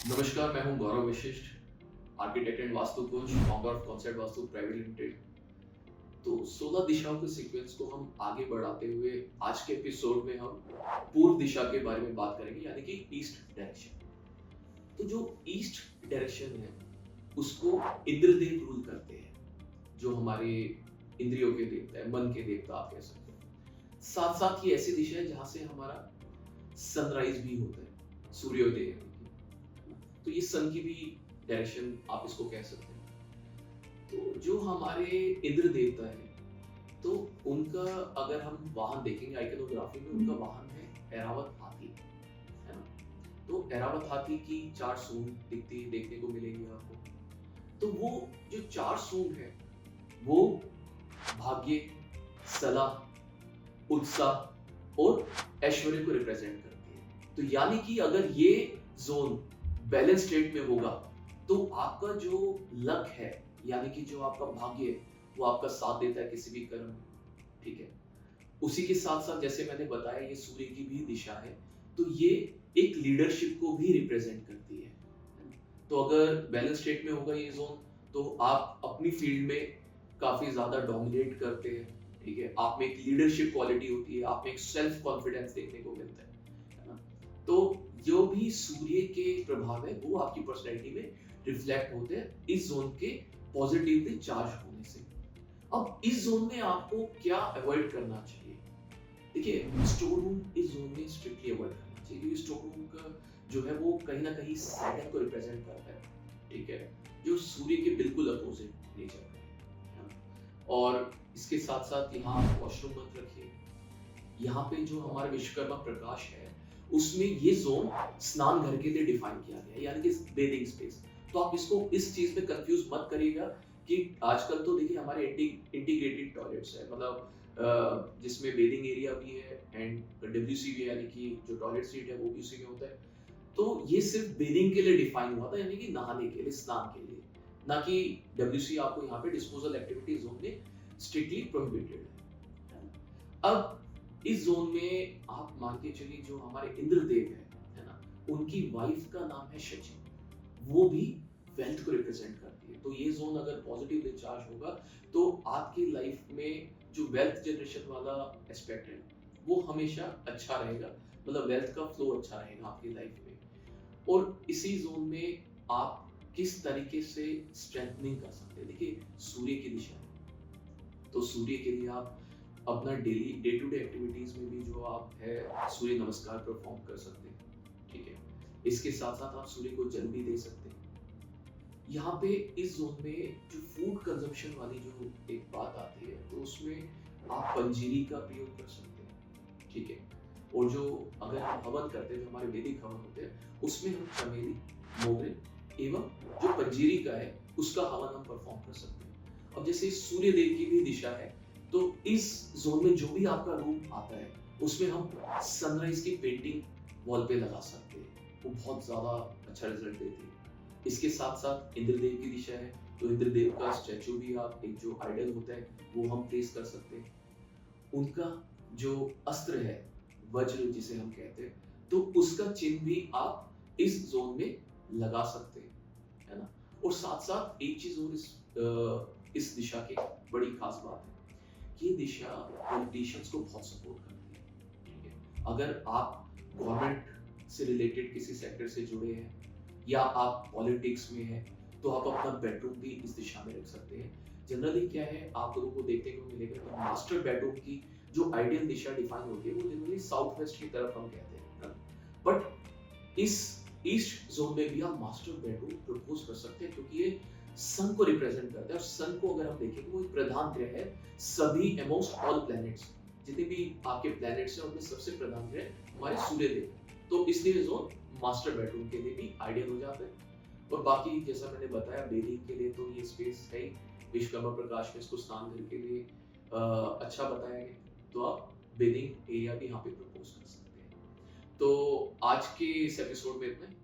नमस्कार, मैं हूं Gaurav Vashishtha, architect and vastu coach, founder of concept vastu private limited. तो 16 दिशाओं के सीक्वेंस को हम आगे बढ़ाते हुए आज के एपिसोड में हम पूर्व दिशा के बारे में बात करेंगे, यानी कि ईस्ट डायरेक्शन। तो जो ईस्ट डायरेक्शन है उसको इंद्रदेव रूल करते हैं, जो हमारे इंद्रियों के देवता है, मन के देवता आप कह सकते हैं। साथ साथ ये ऐसी दिशा है जहां से हमारा सनराइज भी होता है, सूर्योदय है। तो ये सन की भी डायरेक्शन आप इसको कह सकते हैं। तो जो हमारे इंद्र देवता है, तो उनका अगर हम वाहन देखेंगे आइकनोग्राफी में, उनका वाहन है ऐरावत हाथी, है ना। तो ऐरावत हाथी की 4 सूंड देखने को मिलेगी आपको। तो वो जो 4 सूंड है वो भाग्य, सलाह, उत्साह और ऐश्वर्य को रिप्रेजेंट करती है। तो यानी कि अगर ये जोन बैलेंस स्टेट में होगा तो आपका जो लक है, यानी कि जो आपका भाग्य है, वो आपका साथ देता है किसी भी कर्म में, ठीक है। उसी के साथ साथ जैसे मैंने बताया ये सूर्य की भी दिशा है, तो ये एक लीडरशिप को भी रिप्रेजेंट करती है। तो अगर बैलेंस स्टेट में होगा ये जोन, तो आप अपनी फील्ड में काफी ज्यादा डोमिनेट करते हैं, ठीक है। आप में एक लीडरशिप क्वालिटी होती है, आप में एक सेल्फ कॉन्फिडेंस देखने को मिलता है ना। तो जो भी सूर्य के प्रभाव है वो आपकी पर्सनैलिटी में रिफ्लेक्ट होते हैं इस जोन के पॉजिटिवली चार्ज होने से। अब इस जोन में आपको क्या अवॉइड करना चाहिए? देखिए, स्टोर रूम इस जोन में स्ट्रिक्टली अवॉइड करना चाहिए, क्योंकि स्टोर रूम का जो है वो कहीं ना कहीं सैटर्न को रिप्रेजेंट करता है, ठीक है, जो सूर्य के बिल्कुल अपोजिट नेचर का है। और इसके साथ साथ यहाँ वॉशरूम मत रखिए। यहाँ पे जो हमारा विश्वकर्मा प्रकाश है उसमें ये जोन स्नान घर के लिए डिफाइन किया गया है, यानी कि बेदिंग स्पेस। तो आप इसको इस चीज में कंफ्यूज मत करिएगा कि आजकल तो देखिए हमारे इंटीग्रेटेड टॉयलेट्स है, मतलब जिसमें बेदिंग एरिया भी है एंड डब्ल्यूसी भी है, यानी कि जो टॉयलेट सीट है वो भी उसी में होता है। तो ये सिर्फ बेदिंग के लिए डिफाइन हुआ था, यानी कि नहाने के लिए, स्नान के लिए, ना कि डब्ल्यूसी आपको यहाँ पे डिस्पोजल एक्टिविटी जोन में स्ट्रिक्टली प्रोहिबिटेड है। अब इस जोन में आप मान के चलिए जो हमारे इंद्रदेव है ना, उनकी वाइफ का नाम है शची, वो भी वेल्थ को रिप्रेजेंट करती है। तो ये जोन अगर पॉजिटिव चार्ज होगा तो आपकी लाइफ में जो वेल्थ जनरेशन वाला एस्पेक्ट है वो हमेशा अच्छा रहेगा, मतलब वेल्थ का फ्लो अच्छा रहेगा आपकी लाइफ में। और इसी जोन में आप किस तरीके से स्ट्रेंथनिंग कर सकते हैं? देखिए, सूर्य की दिशा है, तो सूर्य के लिए आप अपना daily day to day activities में भी जो आप है सूर्य नमस्कार परफॉर्म कर सकते हैं, ठीक है। इसके साथ साथ आप सूर्य को जल भी दे सकते हैं। यहाँ पे इस जोन में जो फूड कंजम्पशन वाली जो एक बात आती है, तो उसमें आप पंजीरी का प्रयोग कर सकते हैं, ठीक है। और जो अगर हम हवन करते हैं, जो हमारे वैदिक हवन होते हैं, उसमें हम चमेली, मोगरे एवं जो पंजीरी का है उसका हवन हम परफॉर्म कर सकते हैं। अब जैसे सूर्य देव की भी दिशा है, तो इस जोन में जो भी आपका रूम आता है उसमें हम सनराइज की पेंटिंग वॉल पे लगा सकते हैं, वो बहुत ज्यादा अच्छा रिजल्ट देती है। इसके साथ साथ इंद्रदेव की दिशा है, तो इंद्रदेव का स्टैचू भी आप, एक जो आइडल होता है वो हम प्लेस कर सकते हैं। उनका जो अस्त्र है, वज्र जिसे हम कहते हैं, तो उसका चिन्ह भी आप इस जोन में लगा सकते हैं, है ना। और साथ साथ एक चीज और इस दिशा की बड़ी खास बात है, ये दिशा पॉलिटिशियंस को बहुत सपोर्ट करती है, ठीक है। अगर आप गवर्नमेंट से रिलेटेड किसी सेक्टर से जुड़े हैं या आप पॉलिटिक्स में हैं, तो आप अपना बेडरूम भी इस दिशा में रख सकते हैं। जनरली क्या है, आप लोगों को देखने को मिलेगा कि मास्टर बेडरूम की जो आइडियल दिशा डिफाइन होती है वो जनरली साउथ वेस्ट की तरफ हम कहते हैं, बट इस ईस्ट जोन में भी आप मास्टर बेडरूम प्रपोज कर सकते हैं, क्योंकि ये सन को रिप्रेजेंट करता है। और सन को अगर हम देखें तो वो एक प्रधान ग्रह है सभी अमोस्ट ऑल प्लैनेट्स, जितने भी आपके प्लैनेट्स हैं उनमें सबसे प्रधान ग्रह हमारे सूर्य देव। तो इसलिए जोन मास्टर बेडरूम के लिए भी आइडियल हो जाता है। और बाकी जैसा मैंने बताया बेदिंग के लिए तो ये स्पेस है ही, विश्वकर्मा प्रकाश में इसको स्नान घर के लिए अच्छा बताया गया, तो आप बेदिंग एरिया भी यहाँ पे प्रपोज कर सकते हैं। तो आज के इस एपिसोड में इतना ही।